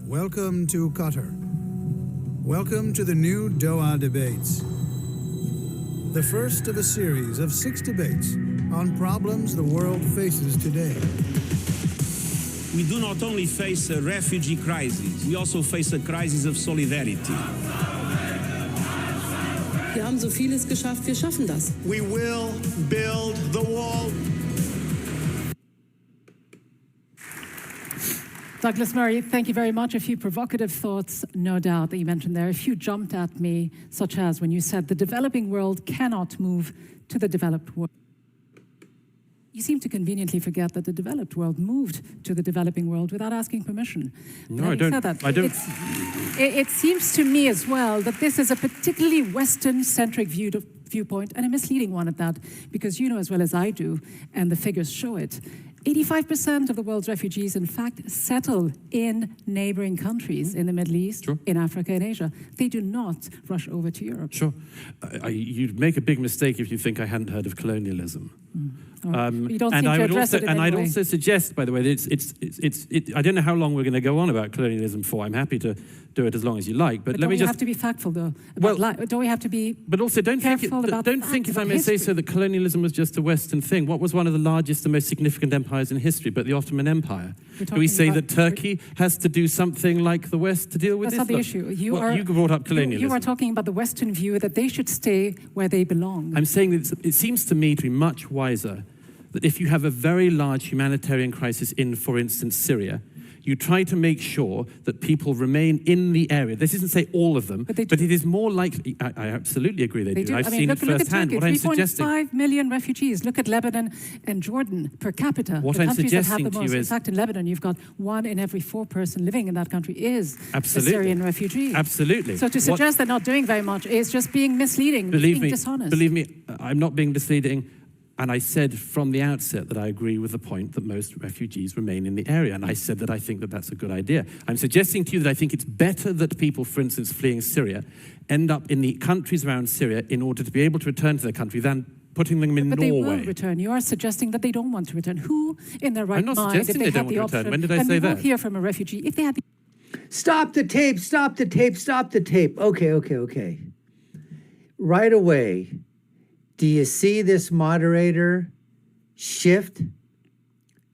Welcome to Qatar. Welcome to the new Doha Debates. The first of a series of 6 debates on problems the world faces today. We do not only face a refugee crisis, we also face a crisis of solidarity. Wir haben so vieles geschafft, wir schaffen das. We will build the wall. Douglas Murray, thank you very much. A few provocative thoughts, no doubt, that you mentioned there. A few jumped at me, such as when you said the developing world cannot move to the developed world. You seem to conveniently forget that the developed world moved to the developing world without asking permission. No, I don't. I don't. It seems to me as well that this is a particularly Western-centric viewpoint, and a misleading one at that, because you know as well as I do, and the figures show it, 85% of the world's refugees, in fact, settle in neighboring countries in the Middle East, Sure. in Africa and Asia. They do not rush over to Europe. Sure. You'd make a big mistake if you think I hadn't heard of colonialism. You don't seem to address it in any I'd way. also suggest, by the way, that I don't know how long we're going to go on about colonialism for. I'm happy to do it as long as you like, but let me just... Don't we have to be factful, though? Don't we have to be But also, don't think, if I may say so, that colonialism was just a Western thing. What was one of the largest and most significant empires in history but the Ottoman Empire? Do we say that Turkey has to do something like the West to deal with That's this? not the issue. You brought up colonialism. You are talking about the Western view that they should stay where they belong. I'm saying that it seems to me to be much wiser that if you have a very large humanitarian crisis in, for instance, Syria, you try to make sure that people remain in the area. This isn't say all of them, but it is more likely. I absolutely agree they do. I've seen it firsthand. Look at Turkey, 3.5 million refugees. Look at Lebanon and Jordan per capita. What the I'm countries that have suggesting the to most. you In is... fact, in Lebanon, you've got 1 in every 4 person living in that country is Absolutely. a Syrian refugee. Absolutely. So to suggest they're not doing very much is just being misleading, being dishonest. Believe me, I'm not being misleading. And I said from the outset that I agree with the point that most refugees remain in the area. And I said that I think that that's a good idea. I'm suggesting to you that I think it's better that people, for instance, fleeing Syria, end up in the countries around Syria in order to be able to return to their country than putting them in Norway. But they will return. You are suggesting that they don't want to return. Who in their right mind, if they had the option, when did I say that? And we will hear from a refugee, if they had the... Stop the tape, stop the tape, stop the tape. Okay. Right away, do you see this moderator shift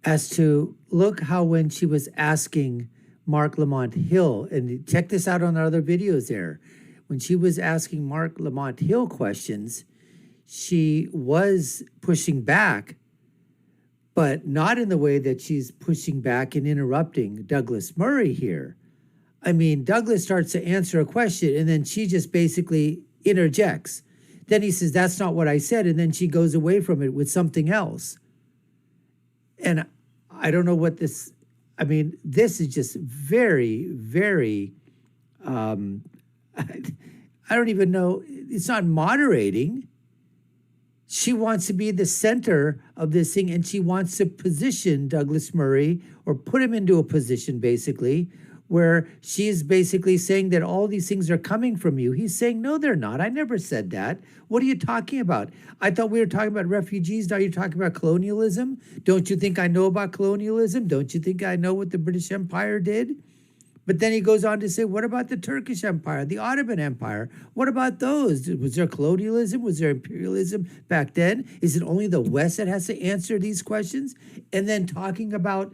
as to look how when she was asking Mark Lamont Hill, and check this out on our other videos there, when she was asking Mark Lamont Hill questions, she was pushing back, but not in the way that she's pushing back and interrupting Douglas Murray here. I mean, Douglas starts to answer a question and then she just basically interjects. Then he says, that's not what I said. And then she goes away from it with something else. And I don't know what this, I mean, this is just very, very, I don't even know. It's not moderating. She wants to be the center of this thing, and she wants to position Douglas Murray, or put him into a position, basically, where she's basically saying that all these things are coming from you. He's saying, no, they're not. I never said that. What are you talking about? I thought we were talking about refugees. Now you're talking about colonialism? Don't you think I know about colonialism? Don't you think I know what the British Empire did? But then he goes on to say, what about the Turkish Empire, the Ottoman Empire? What about those? Was there colonialism? Was there imperialism back then? Is it only the West that has to answer these questions? And then talking about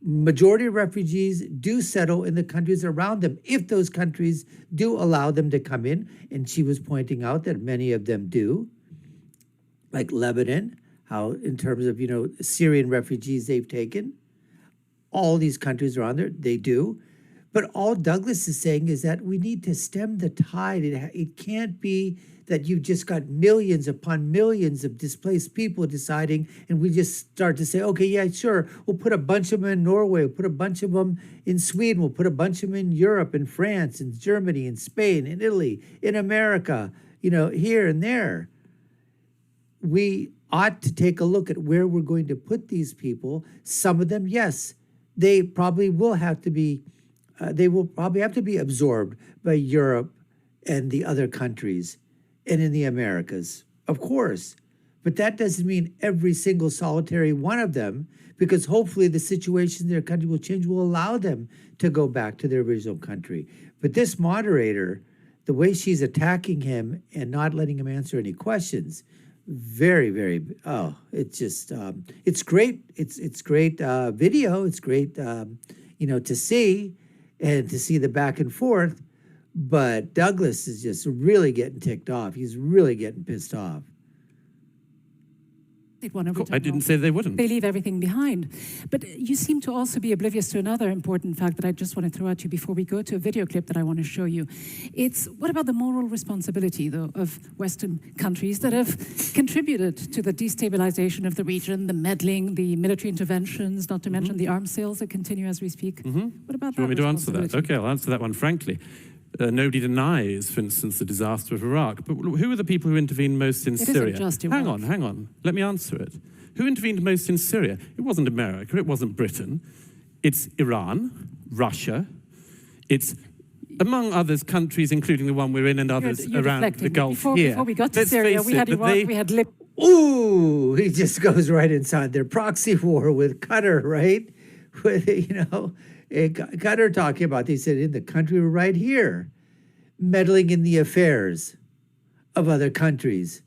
majority of refugees do settle in the countries around them if those countries do allow them to come in. And she was pointing out that many of them do, like Lebanon, how in terms of, Syrian refugees they've taken. All these countries around there, they do. But all Douglas is saying is that we need to stem the tide. It can't be that you've just got millions upon millions of displaced people deciding, and we just start to say, okay, yeah, sure, we'll put a bunch of them in Norway, we'll put a bunch of them in Sweden, we'll put a bunch of them in Europe, in France, in Germany, in Spain, in Italy, in America, here and there. We ought to take a look at where we're going to put these people. Some of them, yes, they probably will have to be absorbed by Europe and the other countries and in the Americas, of course. But that doesn't mean every single solitary one of them, because hopefully the situation in their country will change, will allow them to go back to their original country. But this moderator, the way she's attacking him and not letting him answer any questions, very, very, it's just, it's great. It's great video. It's great, to see and to see the back and forth. But Douglas is just really getting ticked off. He's really getting pissed off. I didn't say they wouldn't. They leave everything behind. But you seem to also be oblivious to another important fact that I just want to throw at you before we go to a video clip that I want to show you. It's what about the moral responsibility, though, of Western countries that have contributed to the destabilization of the region, the meddling, the military interventions, not to mention the arms sales that continue as we speak? What about that? Do you want me to answer that? Okay, I'll answer that one frankly. Nobody denies, for instance, the disaster of Iraq. But who are the people who intervened most in Syria? Isn't just Iraq. Hang on. Let me answer it. Who intervened most in Syria? It wasn't America. It wasn't Britain. It's Iran, Russia. It's, among others, countries, including the one we're in and others around the Gulf here. Before we got to Syria, we had Iraq, we had Libya. Ooh, he just goes right inside their proxy war with Qatar, right? With, Qatar talking about, they said, in the country right here, meddling in the affairs of other countries,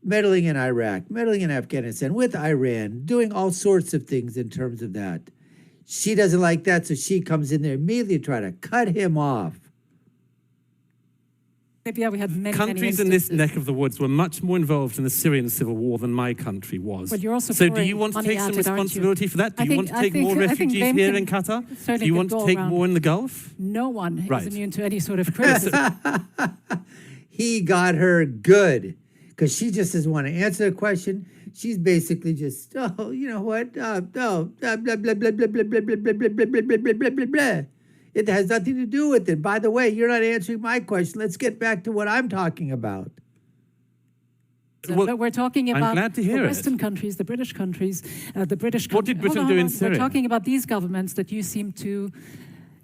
meddling in Iraq, meddling in Afghanistan, with Iran, doing all sorts of things in terms of that. She doesn't like that, so she comes in there immediately to try to cut him off. Libya, we had many countries in this neck of the woods were much more involved in the Syrian civil war than my country was. Well, you're also so do you want to take some responsibility for that? Do you want to take more refugees here in Qatar? Do you want to take more in the Gulf? No one is immune to any sort of criticism. He got her good, because she just doesn't want to answer the question. She's basically just, you know what? Blah, blah, blah, blah, blah, blah, blah, blah, blah, blah, blah, blah, blah, blah, blah, blah. It has nothing to do with it. By the way, you're not answering my question. Let's get back to what I'm talking about. But we're talking about glad to hear the Western countries, the British countries, the British. What did Britain do in Syria? We're talking about these governments that you seem to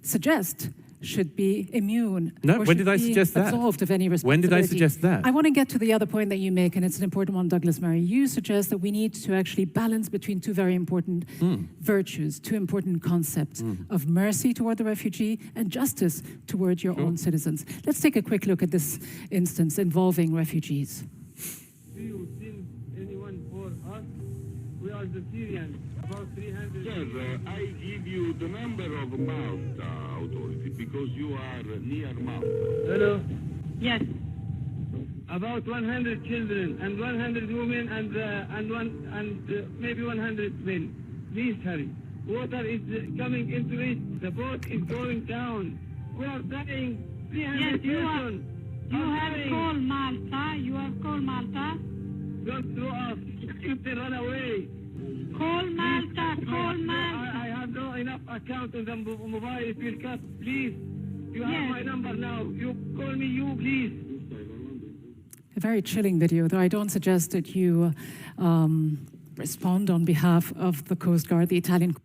suggest should be immune. No, when did I suggest that? Absolved of any responsibility. When did I suggest that? I want to get to the other point that you make, and it's an important one, Douglas Murray. You suggest that we need to actually balance between two very important virtues, two important concepts of mercy toward the refugee and justice toward your own citizens. Let's take a quick look at this instance involving refugees. Do you send anyone for us? We are the Syrians, about 300. Sir, I give you the number of Malta authority because you are near Malta. Hello? Yes. About 100 children and 100 women and maybe 100 men. Please hurry. Water is coming into it. The boat is going down. We are dying. 300 children. You have called Malta. You have called Malta. Don't throw us. You can run away. Call Malta. Call Malta. I have no enough account on the mobile. It will cut. Please. You have my number now. You call me. You please. A very chilling video, though I don't suggest that you respond on behalf of the Coast Guard, the Italian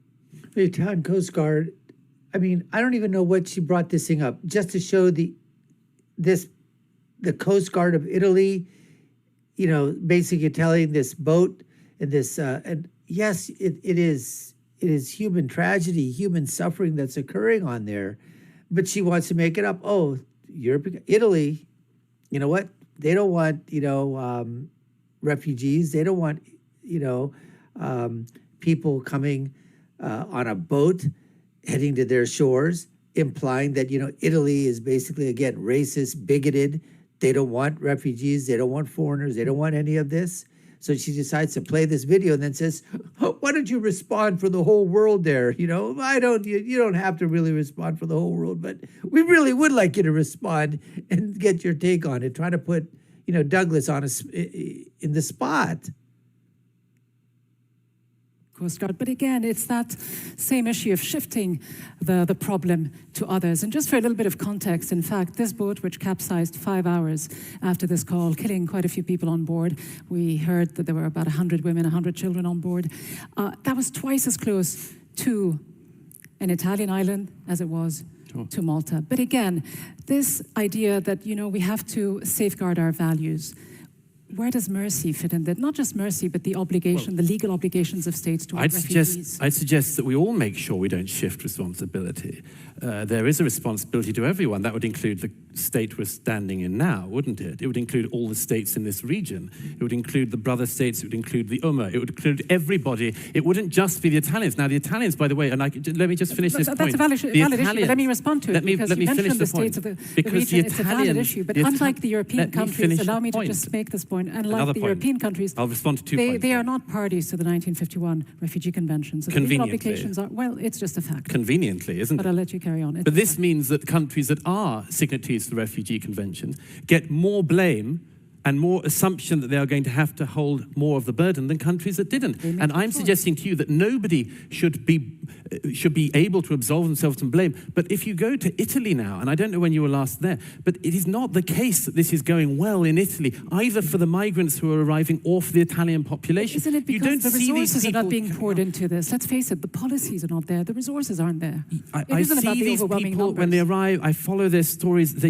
Coast Guard. I mean, I don't even know what she brought this thing up, just to show the Coast Guard of Italy, basically telling this boat and this, and yes, it is human tragedy, human suffering that's occurring on there, but she wants to make it up. Oh, Italy, you know what? They don't want, refugees. They don't want, people coming on a boat heading to their shores, implying that, Italy is basically, again, racist, bigoted. They don't want refugees. They don't want foreigners. They don't want any of this. So she decides to play this video and then says, why don't you respond for the whole world there? You don't have to really respond for the whole world, but we really would like you to respond and get your take on it. Try to put, Douglas on in the spot. Coast Guard. But again, it's that same issue of shifting the problem to others. And just for a little bit of context, in fact, this boat, which capsized 5 hours after this call, killing quite a few people on board, we heard that there were about 100 women, 100 children on board. That was twice as close to an Italian island as it was to Malta. But again, this idea that, we have to safeguard our values. where does mercy fit in that? Not just mercy, but the obligation, the legal obligations of states toward refugees. I'd suggest that we all make sure we don't shift responsibility. There is a responsibility to everyone. That would include the state we're standing in now, wouldn't it? It would include all the states in this region. It would include the brother states. It would include the Ummah. It would include everybody. It wouldn't just be the Italians. Now, the Italians, by the way, and let me just finish this point. That's a valid issue, but let me respond to it. Let me finish the point. Of the region, it's a valid issue, but unlike the European countries, allow me to just make this point, unlike the European countries, I'll respond to 2 points. They are not parties to the 1951 Refugee Convention. So the legal obligations are, well, it's just a fact. Conveniently, isn't it? But I'll let you carry on. But this means that countries that are signatories to the Refugee Convention get more blame and more assumption that they are going to have to hold more of the burden than countries that didn't. And I'm suggesting to you that nobody should be able to absolve themselves from blame. But if you go to Italy now, and I don't know when you were last there, but it is not the case that this is going well in Italy, either for the migrants who are arriving or for the Italian population. Isn't it because you don't the see resources these are not being poured into this? Let's face it, the policies are not there, the resources aren't there. I see these people, when they arrive, I follow their stories.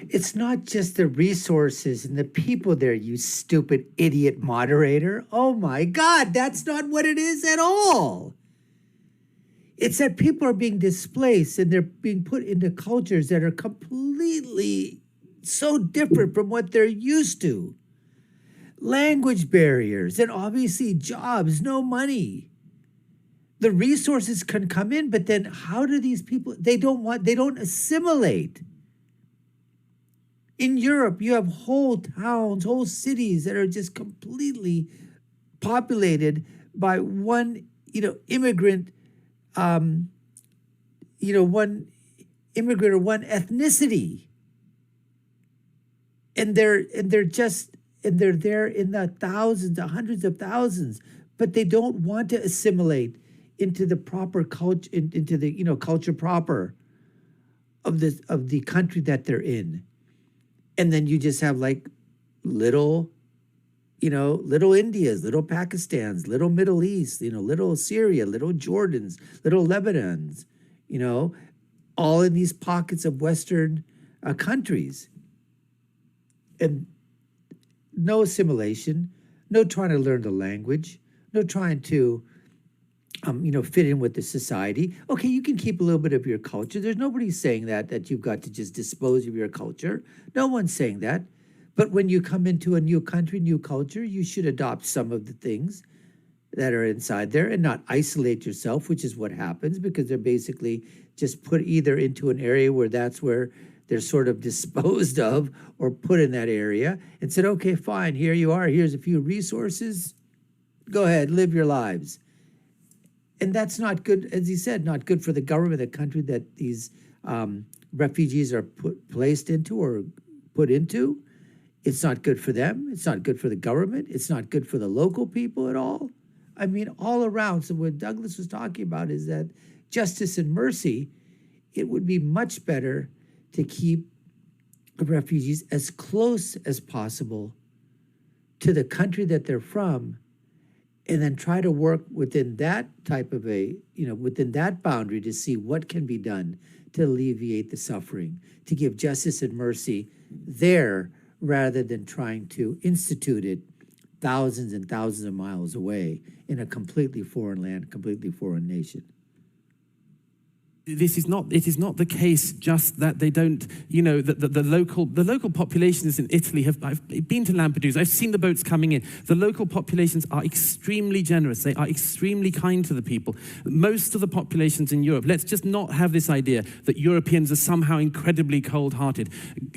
It's not just the resources and the people there, you stupid idiot moderator. Oh my God, that's not what it is at all. It's that people are being displaced and they're being put into cultures that are completely so different from what they're used to. Language barriers and obviously jobs, no money. The resources can come in, but then how do these people, they don't assimilate. In Europe, you have whole towns, whole cities that are just completely populated by one, immigrant, one immigrant or one ethnicity, and they're there in the thousands, the hundreds of thousands, but they don't want to assimilate into the proper culture, into the culture proper of the country that they're in. And then you just have like little Indias, little Pakistans, little Middle East, little Syria, little Jordans, little Lebanons, all in these pockets of Western countries. And no assimilation, no trying to learn the language, no trying to, fit in with the society. Okay, you can keep a little bit of your culture. There's nobody saying that you've got to just dispose of your culture. No one's saying that. But when you come into a new country, new culture, you should adopt some of the things that are inside there and not isolate yourself, which is what happens because they're basically just put either into an area where that's where they're sort of disposed of or put in that area and said, okay, fine, here you are. Here's a few resources. Go ahead, live your lives. And that's not good, as he said, not good for the government, the country that these refugees are placed into or put into. It's not good for them. It's not good for the government. It's not good for the local people at all. I mean, all around. So what Douglas was talking about is that justice and mercy, it would be much better to keep refugees as close as possible to the country that they're from, and then try to work within that type of within that boundary to see what can be done to alleviate the suffering, to give justice and mercy there rather than trying to institute it thousands and thousands of miles away in a completely foreign land, completely foreign nation. It is not the case just that they don't, the local populations in Italy I've been to Lampedusa, I've seen the boats coming in. The local populations are extremely generous. They are extremely kind to the people. Most of the populations in Europe, let's just not have this idea that Europeans are somehow incredibly cold-hearted.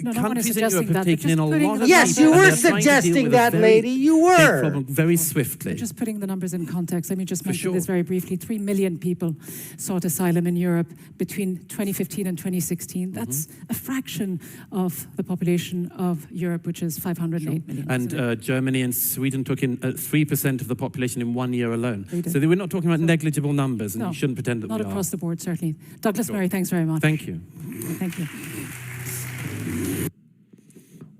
No, countries in Europe have taken in a lot of people. Yes, you were suggesting that, lady. You were. Problem very swiftly. Just putting the numbers in context, let me just mention this very briefly. 3 million people sought asylum in Europe between 2015 and 2016. That's a fraction of the population of Europe, which is 508 million. And Germany and Sweden took in 3% of the population in 1 year alone. So we're not talking about negligible numbers, and you shouldn't pretend that we are. Not across the board, certainly. Douglas Murray, thanks very much. Thank you. Thank you.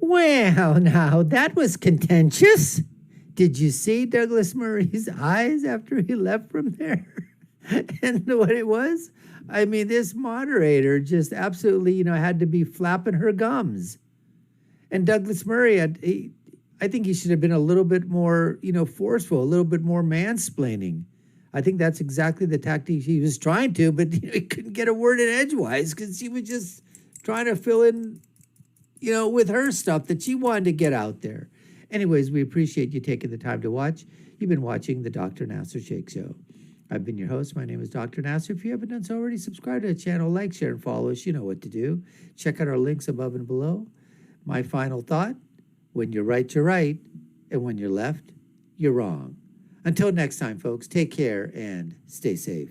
Well, now, that was contentious. Did you see Douglas Murray's eyes after he left from there? And what it was? I mean, this moderator just absolutely, had to be flapping her gums. And Douglas Murray, I think he should have been a little bit more, forceful, a little bit more mansplaining. I think that's exactly the tactic he was trying to, but he couldn't get a word in edgewise because she was just trying to fill in, with her stuff that she wanted to get out there. Anyways, we appreciate you taking the time to watch. You've been watching the Dr. Nasir Shaikh Show. I've been your host. My name is Dr. Nasir. If you haven't done so already, subscribe to the channel, like, share, and follow us. You know what to do. Check out our links above and below. My final thought, when you're right, you're right. And when you're left, you're wrong. Until next time, folks, take care and stay safe.